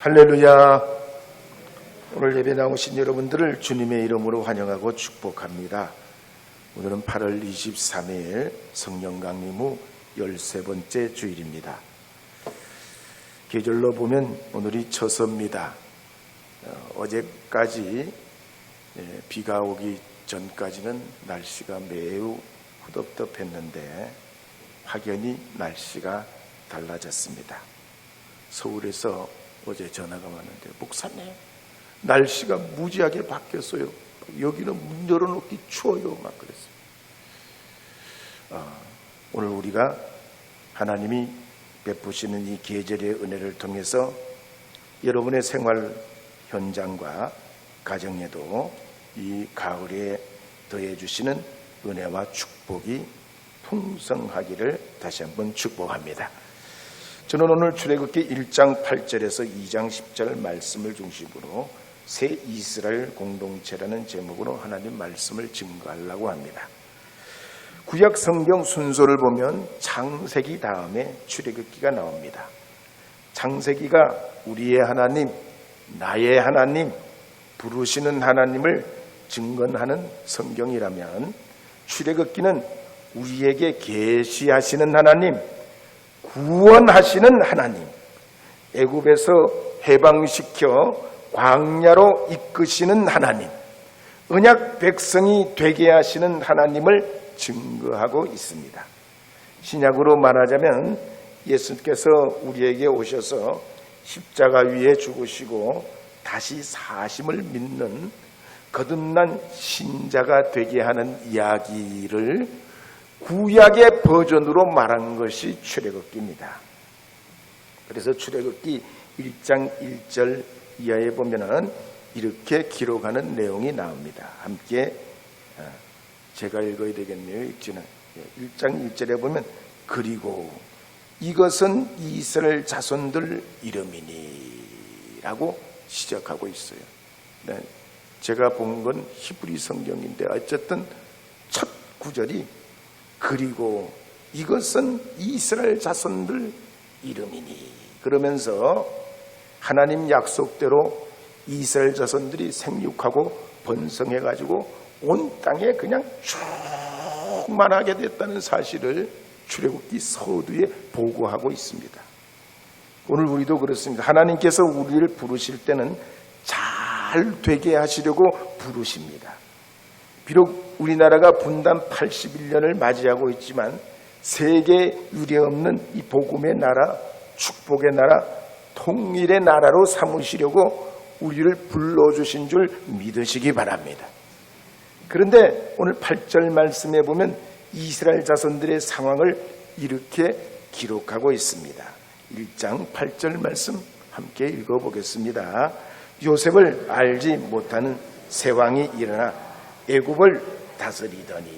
할렐루야. 오늘 예배 나오신 여러분들을 주님의 이름으로 환영하고 축복합니다. 오늘은 8월 23일 성령 강림 후 13번째 주일입니다. 계절로 보면 오늘이 처서입니다. 어제까지 비가 오기 전까지는 날씨가 매우 후덥덥했는데 확연히 날씨가 달라졌습니다. 서울에서 어제 전화가 왔는데, 목사님 날씨가 무지하게 바뀌었어요. 여기는 문 열어놓기 추워요. 막 그랬어요. 오늘 우리가 하나님이 베푸시는 이 계절의 은혜를 통해서 여러분의 생활 현장과 가정에도 이 가을에 더해 주시는 은혜와 축복이 풍성하기를 다시 한번 축복합니다. 저는 오늘 출애굽기 1장 8절에서 2장 10절 말씀을 중심으로 새 이스라엘 공동체라는 제목으로 하나님 말씀을 증거하려고 합니다. 구약 성경 순서를 보면 창세기 다음에 출애굽기가 나옵니다. 창세기가 우리의 하나님, 나의 하나님, 부르시는 하나님을 증거하는 성경이라면, 출애굽기는 우리에게 계시하시는 하나님, 구원하시는 하나님, 애굽에서 해방시켜 광야로 이끄시는 하나님, 언약 백성이 되게 하시는 하나님을 증거하고 있습니다. 신약으로 말하자면 예수께서 우리에게 오셔서 십자가 위에 죽으시고 다시 사심을 믿는 거듭난 신자가 되게 하는 이야기를 구약의 버전으로 말한 것이 출애굽기입니다. 그래서 출애굽기 1장 1절 이하에 보면은 이렇게 기록하는 내용이 나옵니다. 함께 제가 읽어야 되겠네요. 1장 1절에 보면, 그리고 이것은 이스라엘 자손들 이름이니 라고 시작하고 있어요. 네, 제가 본 건 히브리 성경인데 어쨌든 첫 구절이 그리고 이것은 이스라엘 자손들 이름이니, 그러면서 하나님 약속대로 이스라엘 자손들이 생육하고 번성해가지고 온 땅에 그냥 충만하게 됐다는 사실을 출애굽기 서두에 보고하고 있습니다. 오늘 우리도 그렇습니다. 하나님께서 우리를 부르실 때는 잘 되게 하시려고 부르십니다. 비록 우리나라가 분단 81년을 맞이하고 있지만 세계 유례없는 이 복음의 나라, 축복의 나라, 통일의 나라로 삼으시려고 우리를 불러주신 줄 믿으시기 바랍니다. 그런데 오늘 8절 말씀에 보면 이스라엘 자손들의 상황을 이렇게 기록하고 있습니다. 1장 8절 말씀 함께 읽어보겠습니다. 요셉을 알지 못하는 새 왕이 일어나 애굽을 다스리더니,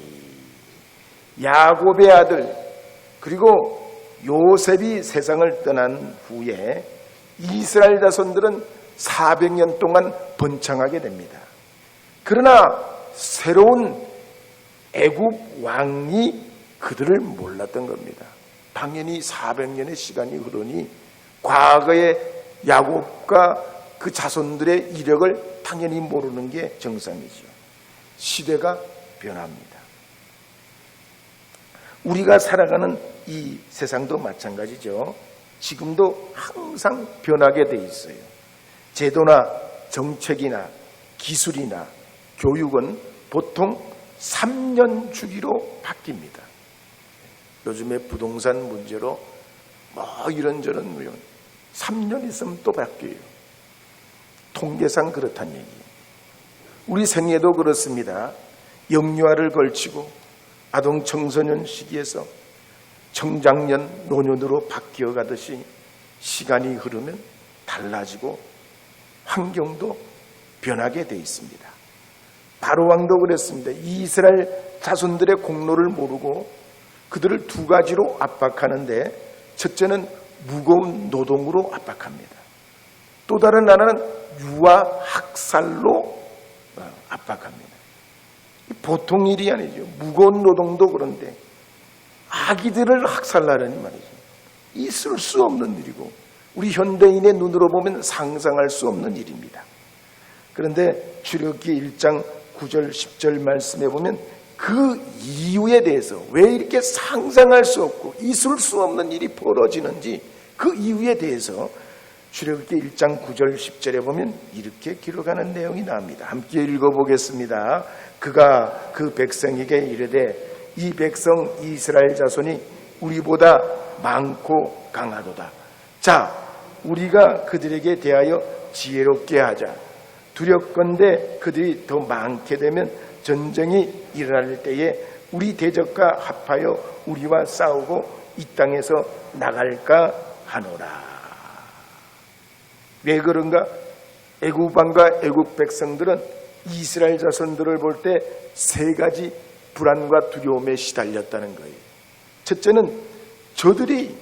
야곱의 아들, 그리고 요셉이 세상을 떠난 후에 이스라엘 자손들은 400년 동안 번창하게 됩니다. 그러나 새로운 애굽 왕이 그들을 몰랐던 겁니다. 당연히 400년의 시간이 흐르니 과거의 야곱과 그 자손들의 이력을 당연히 모르는 게 정상이죠. 시대가 변합니다. 우리가 살아가는 이 세상도 마찬가지죠. 지금도 항상 변하게 돼 있어요. 제도나 정책이나 기술이나 교육은 보통 3년 주기로 바뀝니다. 요즘에 부동산 문제로 이런저런 물론 3년 있으면 또 바뀌어요. 통계상 그렇다는 얘기예요. 우리 생애도 그렇습니다. 영유아를 걸치고 아동 청소년 시기에서 청장년 노년으로 바뀌어 가듯이 시간이 흐르면 달라지고 환경도 변하게 돼 있습니다. 바로 왕도 그랬습니다. 이스라엘 자손들의 공로를 모르고 그들을 두 가지로 압박하는데, 첫째는 무거운 노동으로 압박합니다. 또 다른 하나는 유아 학살로 압박합니다. 보통 일이 아니죠. 무거운 노동도 그런데 아기들을 학살하려니 말이죠. 있을 수 없는 일이고 우리 현대인의 눈으로 보면 상상할 수 없는 일입니다. 그런데 출애굽기 1장 9절 10절 말씀에 보면 그 이유에 대해서 왜 이렇게 상상할 수 없고 있을 수 없는 일이 벌어지는지 그 이유에 대해서 출애굽기 1장 9절 10절에 보면 이렇게 기록하는 내용이 나옵니다. 함께 읽어보겠습니다. 그가 그 백성에게 이르되 이 백성 이스라엘 자손이 우리보다 많고 강하도다. 자, 우리가 그들에게 대하여 지혜롭게 하자. 두렵건대 그들이 더 많게 되면 전쟁이 일어날 때에 우리 대적과 합하여 우리와 싸우고 이 땅에서 나갈까 하노라. 왜 그런가? 애굽 왕과 애굽 백성들은 이스라엘 자손들을 볼 때 세 가지 불안과 두려움에 시달렸다는 거예요. 첫째는 저들이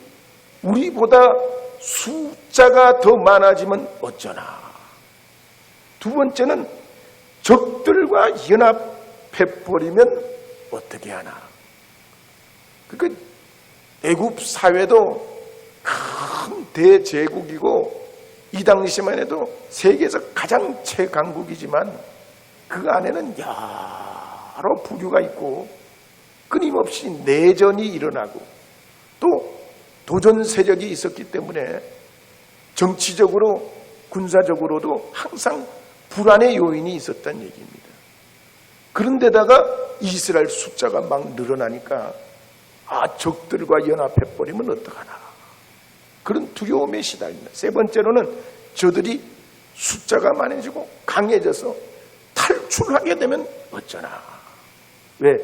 우리보다 숫자가 더 많아지면 어쩌나. 두 번째는 적들과 연합해버리면 어떻게 하나. 그러니까 애굽 사회도 큰 대제국이고 이 당시만 해도 세계에서 가장 최강국이지만 그 안에는 여러 부류가 있고 끊임없이 내전이 일어나고 또 도전 세력이 있었기 때문에 정치적으로 군사적으로도 항상 불안의 요인이 있었다는 얘기입니다. 그런데다가 이스라엘 숫자가 막 늘어나니까 적들과 연합해버리면 어떡하나. 그런 두려움에 시달린다. 세 번째로는 저들이 숫자가 많아지고 강해져서 탈출하게 되면 어쩌나. 왜?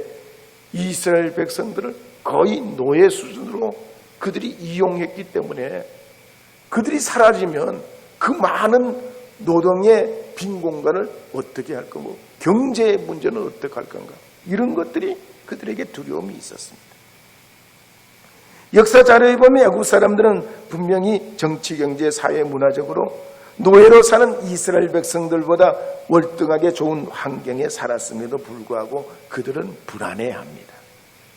이스라엘 백성들을 거의 노예 수준으로 그들이 이용했기 때문에 그들이 사라지면 그 많은 노동의 빈 공간을 어떻게 할 거고 경제 문제는 어떻게 할 건가. 이런 것들이 그들에게 두려움이 있었습니다. 역사 자료에 보면 애굽 사람들은 분명히 정치, 경제, 사회, 문화적으로 노예로 사는 이스라엘 백성들보다 월등하게 좋은 환경에 살았음에도 불구하고 그들은 불안해합니다.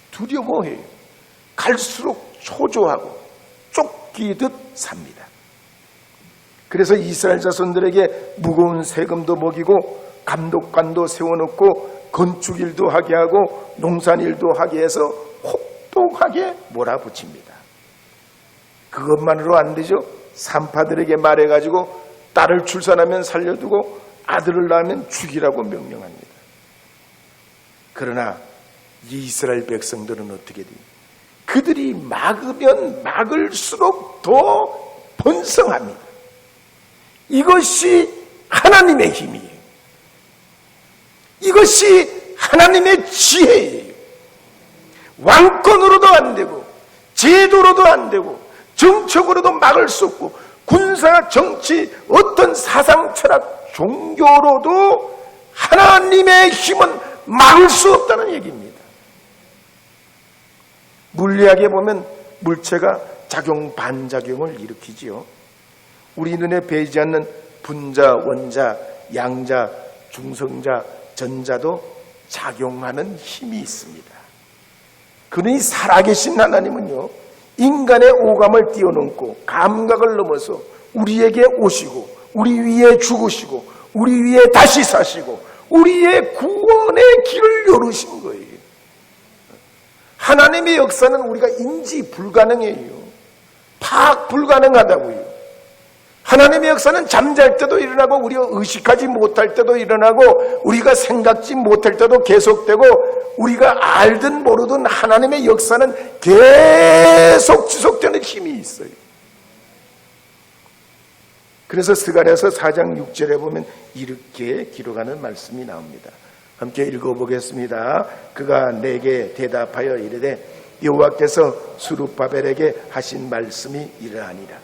두려워해요. 갈수록 초조하고 쫓기듯 삽니다. 그래서 이스라엘 자손들에게 무거운 세금도 먹이고 감독관도 세워놓고 건축일도 하게 하고 농산일도 하게 해서 혹독하게 몰아붙입니다. 그것만으로 안 되죠. 산파들에게 말해가지고 딸을 출산하면 살려두고 아들을 낳으면 죽이라고 명령합니다. 그러나 이스라엘 백성들은 어떻게 돼요? 그들이 막으면 막을수록 더 번성합니다. 이것이 하나님의 힘이에요. 이것이 하나님의 지혜예요. 왕권으로도 안 되고 제도로도 안 되고 정책으로도 막을 수 없고 군사, 정치, 어떤 사상, 철학, 종교로도 하나님의 힘은 막을 수 없다는 얘기입니다. 물리학에 보면 물체가 작용, 반작용을 일으키지요. 우리 눈에 보이지 않는 분자, 원자, 양자, 중성자, 전자도 작용하는 힘이 있습니다. 그러니 살아계신 하나님은요, 인간의 오감을 뛰어넘고 감각을 넘어서 우리에게 오시고 우리 위에 죽으시고 우리 위에 다시 사시고 우리의 구원의 길을 열으신 거예요. 하나님의 역사는 우리가 인지 불가능해요. 파악 불가능하다고요. 하나님의 역사는 잠잘 때도 일어나고 우리가 의식하지 못할 때도 일어나고 우리가 생각지 못할 때도 계속되고 우리가 알든 모르든 하나님의 역사는 계속 지속되는 힘이 있어요. 그래서 스가랴서 4장 6절에 보면 이렇게 기록하는 말씀이 나옵니다. 함께 읽어보겠습니다. 그가 내게 대답하여 이르되 여호와께서 스룹바벨에게 하신 말씀이 이러하니라.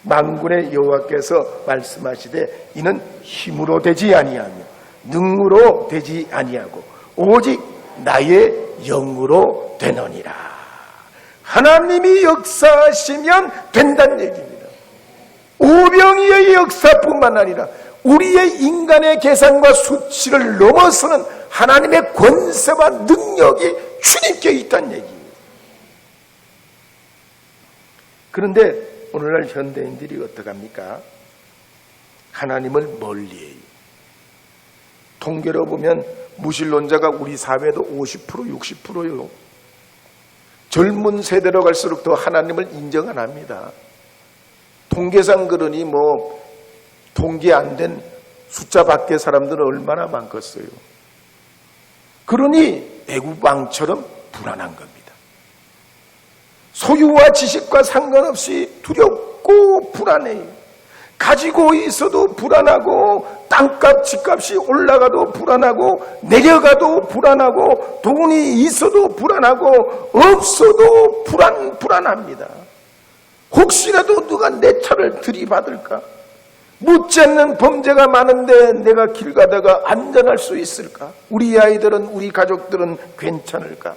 만군의 여호와께서 말씀하시되 이는 힘으로 되지 아니하며 능으로 되지 아니하고 오직 나의 영으로 되느니라. 하나님이 역사하시면 된다는 얘기입니다. 오병이어의 역사뿐만 아니라 우리의 인간의 계산과 수치를 넘어서는 하나님의 권세와 능력이 주님께 있다는 얘기입니다. 그런데 오늘날 현대인들이 어떡합니까? 하나님을 멀리해요. 통계로 보면 무신론자가 우리 사회도 50%, 60%요. 젊은 세대로 갈수록 더 하나님을 인정 안 합니다. 통계상 그러니 통계 안 된 숫자 밖의 사람들은 얼마나 많겠어요. 그러니 애국 왕처럼 불안한 겁니다. 소유와 지식과 상관없이 두렵고 불안해요. 가지고 있어도 불안하고 땅값 집값이 올라가도 불안하고 내려가도 불안하고 돈이 있어도 불안하고 없어도 불안합니다. 혹시라도 누가 내 차를 들이받을까? 묻지 않는 범죄가 많은데 내가 길 가다가 안전할 수 있을까? 우리 아이들은, 우리 가족들은 괜찮을까?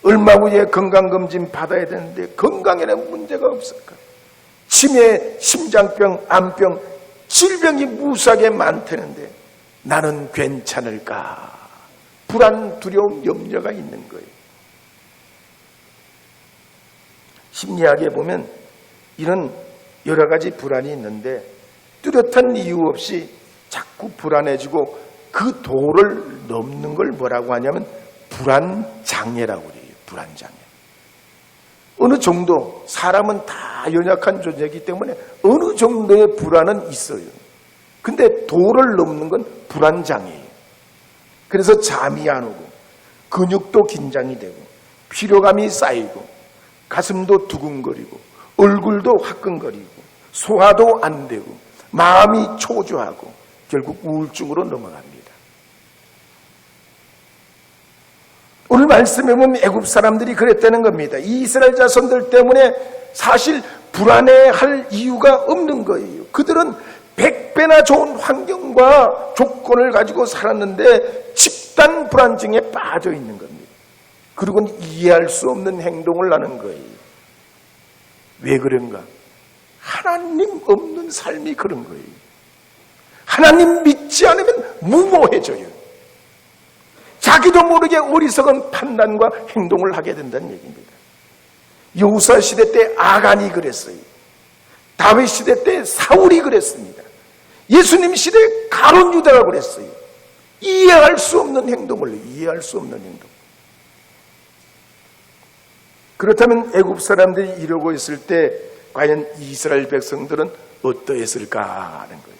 얼마 후에 건강검진 받아야 되는데 건강에는 문제가 없을까? 치매, 심장병, 암병, 질병이 무수하게 많다는데 나는 괜찮을까? 불안, 두려움, 염려가 있는 거예요. 심리학에 보면 이런 여러 가지 불안이 있는데 뚜렷한 이유 없이 자꾸 불안해지고 그 도를 넘는 걸 뭐라고 하냐면 불안장애라고 그래요. 불안장애. 어느 정도 사람은 다 연약한 존재이기 때문에 어느 정도의 불안은 있어요. 근데 도를 넘는 건 불안장애예요. 그래서 잠이 안 오고 근육도 긴장이 되고 피로감이 쌓이고 가슴도 두근거리고 얼굴도 화끈거리고 소화도 안 되고 마음이 초조하고 결국 우울증으로 넘어갑니다. 오늘 말씀해 보면 애굽 사람들이 그랬다는 겁니다. 이 이스라엘 자손들 때문에 사실 불안해할 이유가 없는 거예요. 그들은 100배나 좋은 환경과 조건을 가지고 살았는데 집단 불안증에 빠져 있는 겁니다. 그리고는 이해할 수 없는 행동을 하는 거예요. 왜 그런가? 하나님 없는 삶이 그런 거예요. 하나님 믿지 않으면 무모해져요. 자기도 모르게 어리석은 판단과 행동을 하게 된다는 얘기입니다. 여호수아 시대 때 아간이 그랬어요. 다윗 시대 때 사울이 그랬습니다. 예수님 시대 가룟 유다가 그랬어요. 이해할 수 없는 행동을 해요. 이해할 수 없는 행동. 그렇다면 애굽 사람들이 이러고 있을 때 과연 이스라엘 백성들은 어떠했을까 하는 거예요.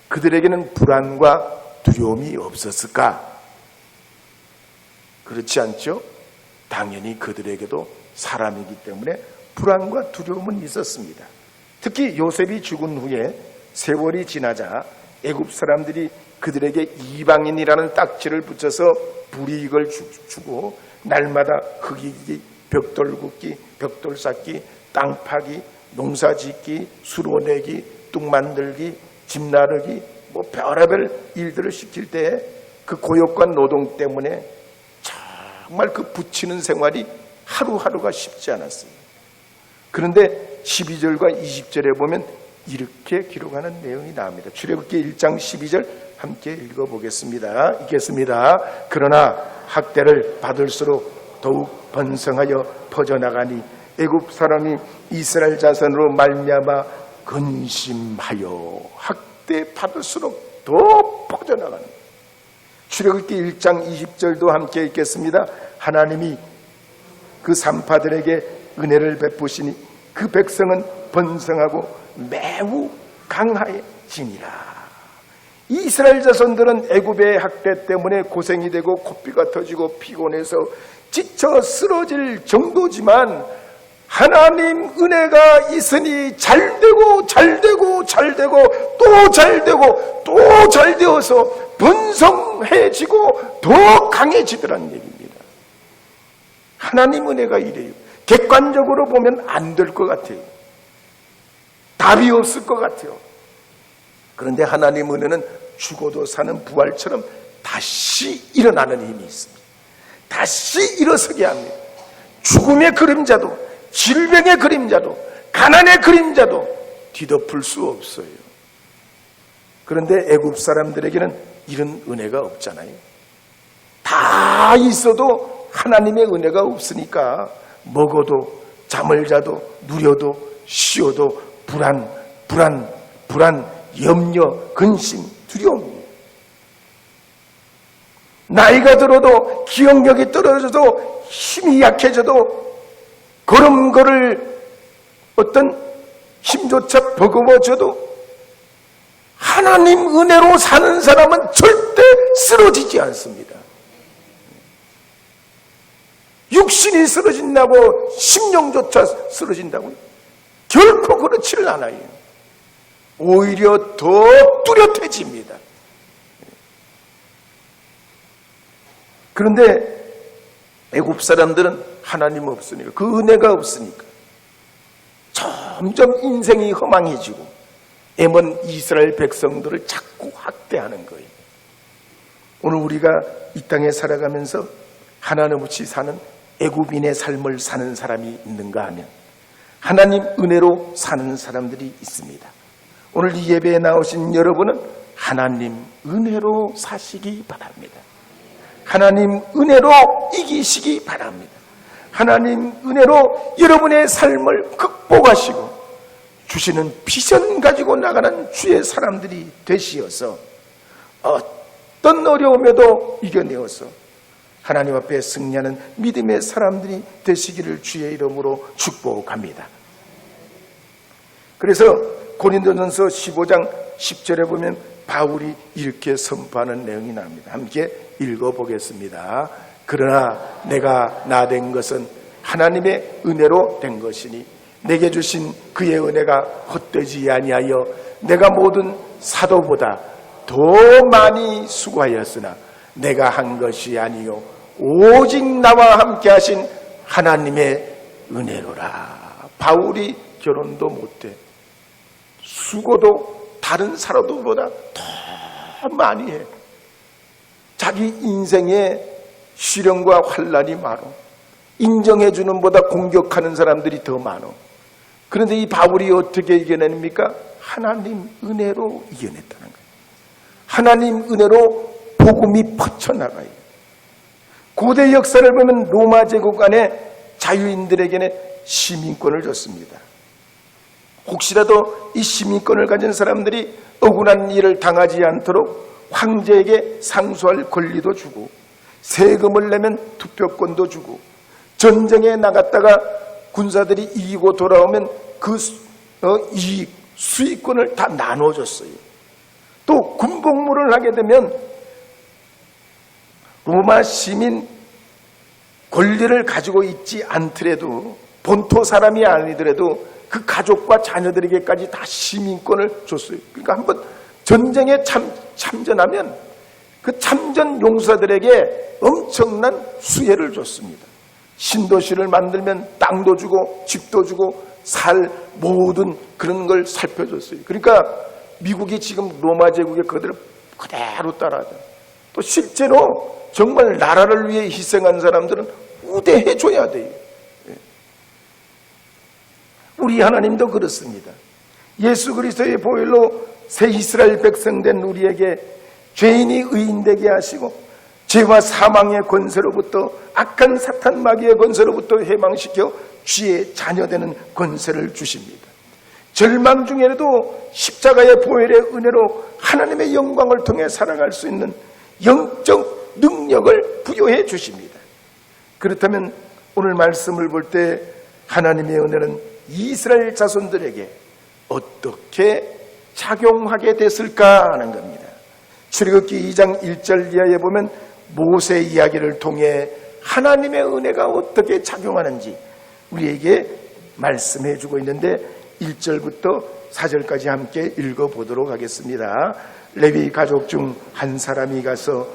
그들에게는 불안과 두려움이 없었을까? 그렇지 않죠? 당연히 그들에게도 사람이기 때문에 불안과 두려움은 있었습니다. 특히 요셉이 죽은 후에 세월이 지나자 애굽 사람들이 그들에게 이방인이라는 딱지를 붙여서 불이익을 주고 날마다 흙이기, 벽돌 굽기, 벽돌 쌓기, 땅 파기, 농사 짓기, 수로 내기, 뚝 만들기, 집 나르기, 별의별 일들을 시킬 때 그 고역과 노동 때문에 정말 그 붙이는 생활이 하루하루가 쉽지 않았어요. 그런데 12절과 20절에 보면 이렇게 기록하는 내용이 나옵니다. 출애굽기 1장 12절 함께 읽어보겠습니다. 읽겠습니다. 그러나 학대를 받을수록 더욱 번성하여 퍼져나가니 애굽 사람이 이스라엘 자손으로 말미암아 근심하여 학대 받을수록 더 퍼져나가는. 출애굽기 1장 20절도 함께 읽겠습니다. 하나님이 그 산파들에게 은혜를 베푸시니 그 백성은 번성하고 매우 강하여지니라. 이스라엘 자손들은 애굽의 학대 때문에 고생이 되고 코피가 터지고 피곤해서 지쳐 쓰러질 정도지만 하나님 은혜가 있으니 잘되고 잘되고 잘되고 또 잘되고 또 잘되어서 번성해지고 더 강해지더라는 얘기입니다. 하나님 은혜가 이래요. 객관적으로 보면 안 될 것 같아요. 답이 없을 것 같아요. 그런데 하나님 은혜는 죽어도 사는 부활처럼 다시 일어나는 힘이 있습니다. 다시 일어서게 합니다. 죽음의 그림자도 질병의 그림자도 가난의 그림자도 뒤덮을 수 없어요. 그런데 애굽 사람들에게는 이런 은혜가 없잖아요. 다 있어도 하나님의 은혜가 없으니까 먹어도 잠을 자도 누려도 쉬어도 불안, 염려, 근심, 두려움이에요. 나이가 들어도 기억력이 떨어져도 힘이 약해져도 걸음걸을 어떤 힘조차 버거워져도 하나님 은혜로 사는 사람은 절대 쓰러지지 않습니다. 육신이 쓰러진다고 심령조차 쓰러진다고요? 결코 그렇지를 않아요. 오히려 더 뚜렷해집니다. 그런데 애굽 사람들은 하나님 없으니까, 그 은혜가 없으니까 점점 인생이 허망해지고 애먼 이스라엘 백성들을 자꾸 학대하는 거예요. 오늘 우리가 이 땅에 살아가면서 하나님 없이 사는 애굽인의 삶을 사는 사람이 있는가 하면 하나님 은혜로 사는 사람들이 있습니다. 오늘 이 예배에 나오신 여러분은 하나님 은혜로 사시기 바랍니다. 하나님 은혜로 이기시기 바랍니다. 하나님 은혜로 여러분의 삶을 극복하시고 주시는 비전 가지고 나가는 주의 사람들이 되시어서 어떤 어려움에도 이겨내어서 하나님 앞에 승리하는 믿음의 사람들이 되시기를 주의 이름으로 축복합니다. 그래서 고린도전서 15장 10절에 보면 바울이 이렇게 선포하는 내용이 나옵니다. 함께 읽어보겠습니다. 그러나 내가 나 된 것은 하나님의 은혜로 된 것이니 내게 주신 그의 은혜가 헛되지 아니하여 내가 모든 사도보다 더 많이 수고하였으나 내가 한 것이 아니요 오직 나와 함께 하신 하나님의 은혜로라. 바울이 결혼도 못해 수고도 다른 사도보다 더 많이 해. 자기 인생에 시련과 환난이 많어. 인정해주는 보다 공격하는 사람들이 더 많어. 그런데 이 바울이 어떻게 이겨냅니까? 하나님 은혜로 이겨냈다는 거예요. 하나님 은혜로 복음이 퍼쳐나가요. 고대 역사를 보면 로마 제국 안에 자유인들에게는 시민권을 줬습니다. 혹시라도 이 시민권을 가진 사람들이 억울한 일을 당하지 않도록 황제에게 상소할 권리도 주고 세금을 내면 투표권도 주고 전쟁에 나갔다가 군사들이 이기고 돌아오면 그 이익, 수익권을 다 나눠줬어요. 또 군복무를 하게 되면 로마 시민 권리를 가지고 있지 않더라도 본토 사람이 아니더라도 그 가족과 자녀들에게까지 다 시민권을 줬어요. 그러니까 한번 전쟁에 참전하면 그 참전 용사들에게 엄청난 수혜를 줬습니다. 신도시를 만들면 땅도 주고 집도 주고 살 모든 그런 걸 살펴줬어요. 그러니까 미국이 지금 로마 제국의 그들을 그대로 따라하죠. 또 실제로 정말 나라를 위해 희생한 사람들은 우대해 줘야 돼요. 우리 하나님도 그렇습니다. 예수 그리스도의 보혈로 새 이스라엘 백성 된 우리에게 죄인이 의인되게 하시고 죄와 사망의 권세로부터 악한 사탄 마귀의 권세로부터 해방시켜 주의 자녀되는 권세를 주십니다. 절망 중에라도 십자가의 보혈의 은혜로 하나님의 영광을 통해 살아갈 수 있는 영적 능력을 부여해 주십니다. 그렇다면 오늘 말씀을 볼 때 하나님의 은혜는 이스라엘 자손들에게 어떻게 작용하게 됐을까 하는 겁니다. 출애굽기 2장 1절 이하에 보면 모세 이야기를 통해 하나님의 은혜가 어떻게 작용하는지 우리에게 말씀해 주고 있는데 1절부터 4절까지 함께 읽어보도록 하겠습니다. 레위 가족 중 한 사람이 가서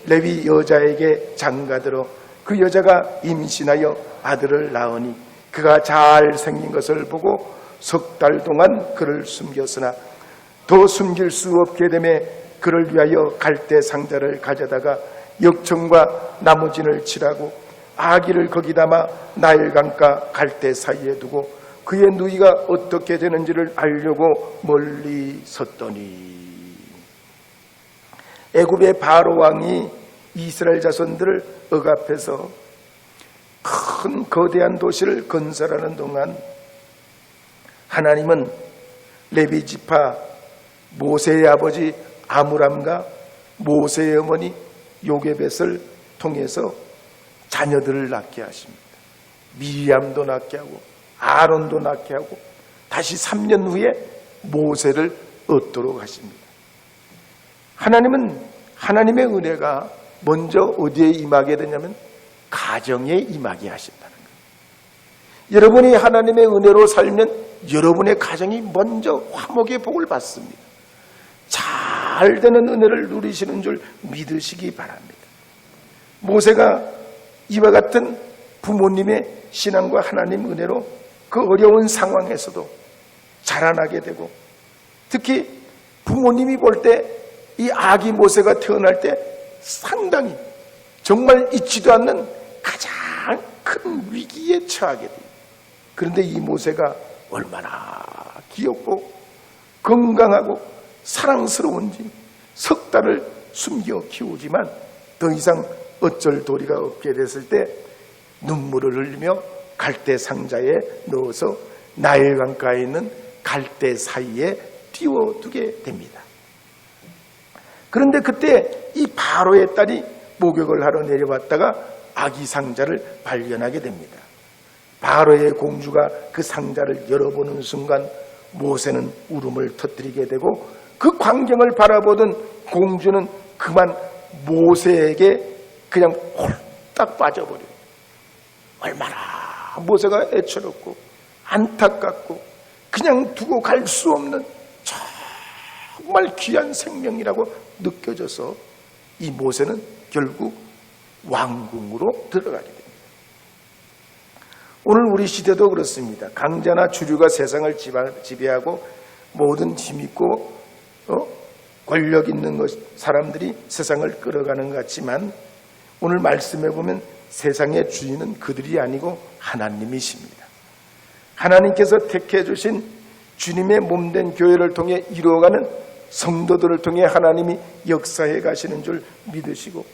레위 여자에게 장가들어 그 여자가 임신하여 아들을 낳으니 그가 잘생긴 것을 보고 석 달 동안 그를 숨겼으나 더 숨길 수 없게 되매 그를 위하여 갈대 상자를 가져다가 역청과 나무진을 칠하고 아기를 거기 담아 나일강가 갈대 사이에 두고 그의 누이가 어떻게 되는지를 알려고 멀리 섰더니 애굽의 바로 왕이 이스라엘 자손들을 억압해서 큰 거대한 도시를 건설하는 동안 하나님은 레위 지파 모세의 아버지 아므람과 모세의 어머니 요게벳을 통해서 자녀들을 낳게 하십니다. 미리암도 낳게 하고 아론도 낳게 하고 다시 3년 후에 모세를 얻도록 하십니다. 하나님은 하나님의 은혜가 먼저 어디에 임하게 되냐면 가정에 임하게 하신다는 거예요. 여러분이 하나님의 은혜로 살면 여러분의 가정이 먼저 화목의 복을 받습니다. 잘 되는 은혜를 누리시는 줄 믿으시기 바랍니다. 모세가 이와 같은 부모님의 신앙과 하나님 은혜로 그 어려운 상황에서도 자라나게 되고, 특히 부모님이 볼 때 이 아기 모세가 태어날 때 상당히 정말 잊지도 않는 가장 큰 위기에 처하게 돼요. 그런데 이 모세가 얼마나 귀엽고 건강하고 사랑스러운지 석 달을 숨겨 키우지만 더 이상 어쩔 도리가 없게 됐을 때 눈물을 흘리며 갈대 상자에 넣어서 나일 강가에 있는 갈대 사이에 띄워두게 됩니다. 그런데 그때 이 바로의 딸이 목욕을 하러 내려왔다가 아기 상자를 발견하게 됩니다. 바로의 공주가 그 상자를 열어보는 순간 모세는 울음을 터뜨리게 되고, 그 광경을 바라보던 공주는 그만 모세에게 그냥 홀딱 빠져버려요. 얼마나 모세가 애처롭고 안타깝고 그냥 두고 갈 수 없는 정말 귀한 생명이라고 느껴져서 이 모세는 결국 왕궁으로 들어가게 됩니다. 오늘 우리 시대도 그렇습니다. 강자나 주류가 세상을 지배하고 모든 힘있고 권력 있는 사람들이 세상을 끌어가는 것 같지만, 오늘 말씀해 보면 세상의 주인은 그들이 아니고 하나님이십니다. 하나님께서 택해 주신 주님의 몸된 교회를 통해 이루어가는 성도들을 통해 하나님이 역사해 가시는 줄 믿으시고,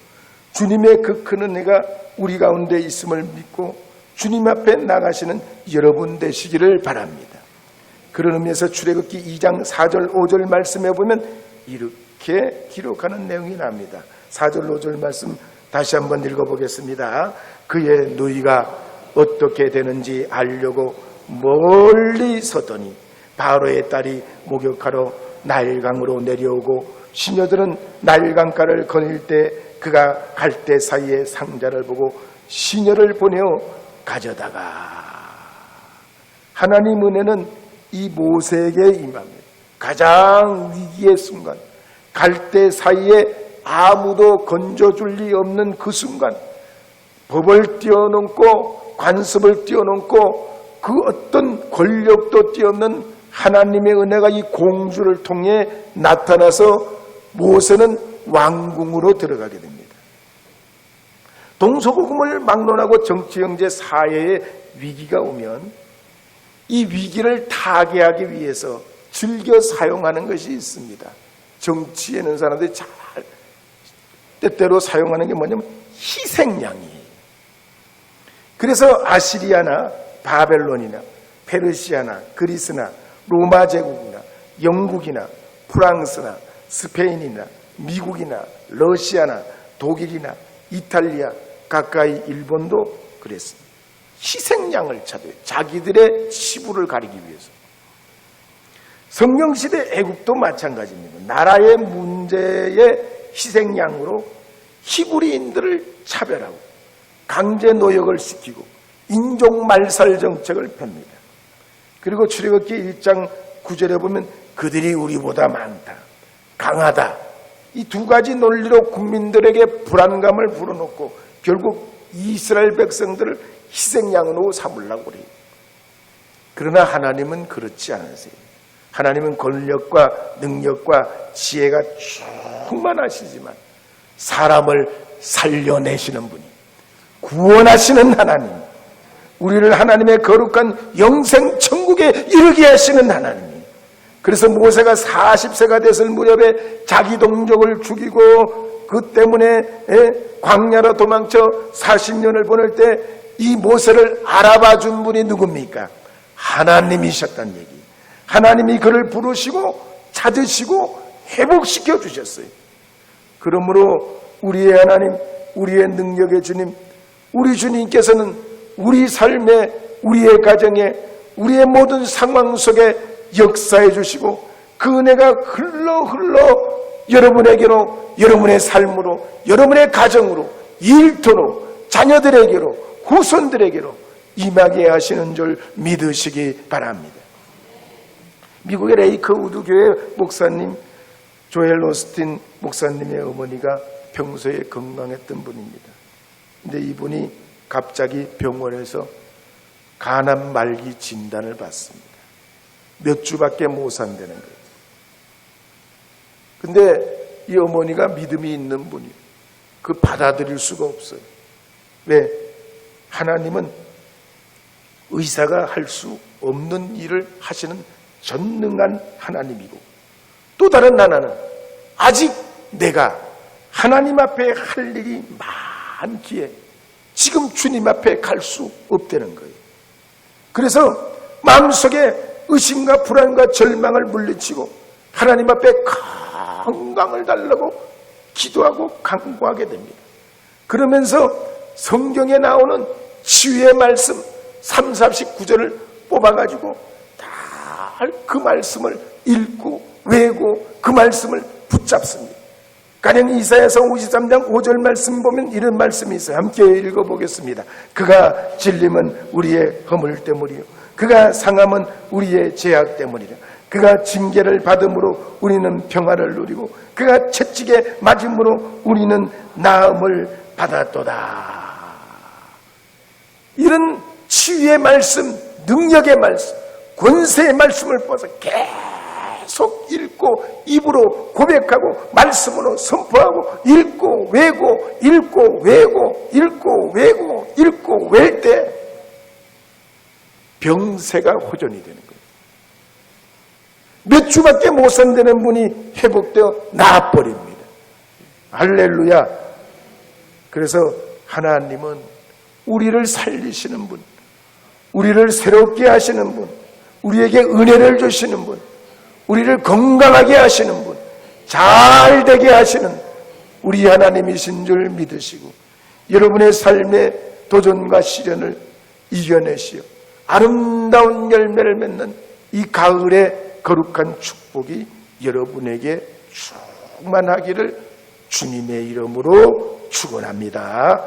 주님의 그 큰 은혜가 우리 가운데 있음을 믿고 주님 앞에 나가시는 여러분 되시기를 바랍니다. 그런 의미에서 출애굽기 2장 4절 5절 말씀해 보면 이렇게 기록하는 내용이 납니다. 4절 5절 말씀 다시 한번 읽어보겠습니다. 그의 누이가 어떻게 되는지 알려고 멀리 서더니 바로의 딸이 목욕하러 나일강으로 내려오고, 시녀들은 나일강가를 거닐 때 그가 갈대 사이에 상자를 보고 시녀를 보내어 가져다가. 하나님 은혜는 이 모세에게 임합니다. 가장 위기의 순간, 갈대 사이에 아무도 건져줄 리 없는 그 순간, 법을 뛰어넘고 관습을 뛰어넘고 그 어떤 권력도 뛰어넘는 하나님의 은혜가 이 공주를 통해 나타나서 모세는 왕궁으로 들어가게 됩니다. 동서고금을 막론하고 정치, 경제, 사회의 위기가 오면 이 위기를 타개하기 위해서 즐겨 사용하는 것이 있습니다. 정치에는 사람들이 잘 때때로 사용하는 게 뭐냐면 희생양이에요. 그래서 아시리아나 바벨론이나 페르시아나 그리스나 로마 제국이나 영국이나 프랑스나 스페인이나 미국이나 러시아나 독일이나 이탈리아, 가까이 일본도 그랬습니다. 희생양을 찾아요. 자기들의 치부를 가리기 위해서. 성경시대 애국도 마찬가지입니다. 나라의 문제의 희생양으로 히브리인들을 차별하고 강제 노역을 시키고 인종 말살 정책을 펴니다. 그리고 출애굽기 1장 9절에 보면 그들이 우리보다 많다, 강하다, 이 두 가지 논리로 국민들에게 불안감을 불어넣고 결국 이스라엘 백성들을 희생양으로 삼으려고 그래요. 그러나 하나님은 그렇지 않으세요. 하나님은 권력과 능력과 지혜가 충만하시지만 사람을 살려내시는 분이, 구원하시는 하나님, 우리를 하나님의 거룩한 영생 천국에 이르게 하시는 하나님이, 그래서 모세가 40세가 됐을 무렵에 자기 동족을 죽이고 그 때문에 광야로 도망쳐 40년을 보낼 때 이 모세를 알아봐 준 분이 누굽니까? 하나님이셨다는 얘기. 하나님이 그를 부르시고 찾으시고 회복시켜 주셨어요. 그러므로 우리의 하나님, 우리의 능력의 주님, 우리 주님께서는 우리 삶에, 우리의 가정에, 우리의 모든 상황 속에 역사해 주시고 그 은혜가 흘러 여러분에게로, 여러분의 삶으로, 여러분의 가정으로, 일터로, 자녀들에게로, 후손들에게로 임하게 하시는 줄 믿으시기 바랍니다. 미국의 레이크우드 교회 목사님 조엘 오스틴 목사님의 어머니가 평소에 건강했던 분입니다. 근데 이분이 갑자기 병원에서 간암 말기 진단을 받습니다. 몇 주밖에 못 산다는 거예요. 근데 이 어머니가 믿음이 있는 분이에요. 그 받아들일 수가 없어요. 왜? 하나님은 의사가 할 수 없는 일을 하시는 전능한 하나님이고, 또 다른 하나는 아직 내가 하나님 앞에 할 일이 많기에 지금 주님 앞에 갈 수 없다는 거예요. 그래서 마음속에 의심과 불안과 절망을 물리치고 하나님 앞에 건강을 달라고 기도하고 간구하게 됩니다. 그러면서 성경에 나오는 치유의 말씀 3, 49절을 뽑아가지고 다 그 말씀을 읽고 외우고 그 말씀을 붙잡습니다. 가령 이사야서 53장 5절 말씀 보면 이런 말씀이 있어요. 함께 읽어보겠습니다. 그가 찔림은 우리의 허물 때문이요 그가 상함은 우리의 죄악 때문이라. 그가 징계를 받음으로 우리는 평화를 누리고 그가 채찍에 맞음으로 우리는 나음을 받았도다. 이런 치유의 말씀, 능력의 말씀, 권세의 말씀을 뽑아서 계속 읽고 입으로 고백하고 말씀으로 선포하고 읽고 외고 읽고 외고 읽고 외고 읽고 외울 때 병세가 호전이 되는 거예요. 몇 주밖에 못 산다는 분이 회복되어 나아버립니다. 할렐루야. 그래서 하나님은 우리를 살리시는 분, 우리를 새롭게 하시는 분, 우리에게 은혜를 주시는 분, 우리를 건강하게 하시는 분, 잘 되게 하시는 우리 하나님이신 줄 믿으시고 여러분의 삶의 도전과 시련을 이겨내시어 아름다운 열매를 맺는 이 가을의 거룩한 축복이 여러분에게 충만하기를 주님의 이름으로 축원합니다.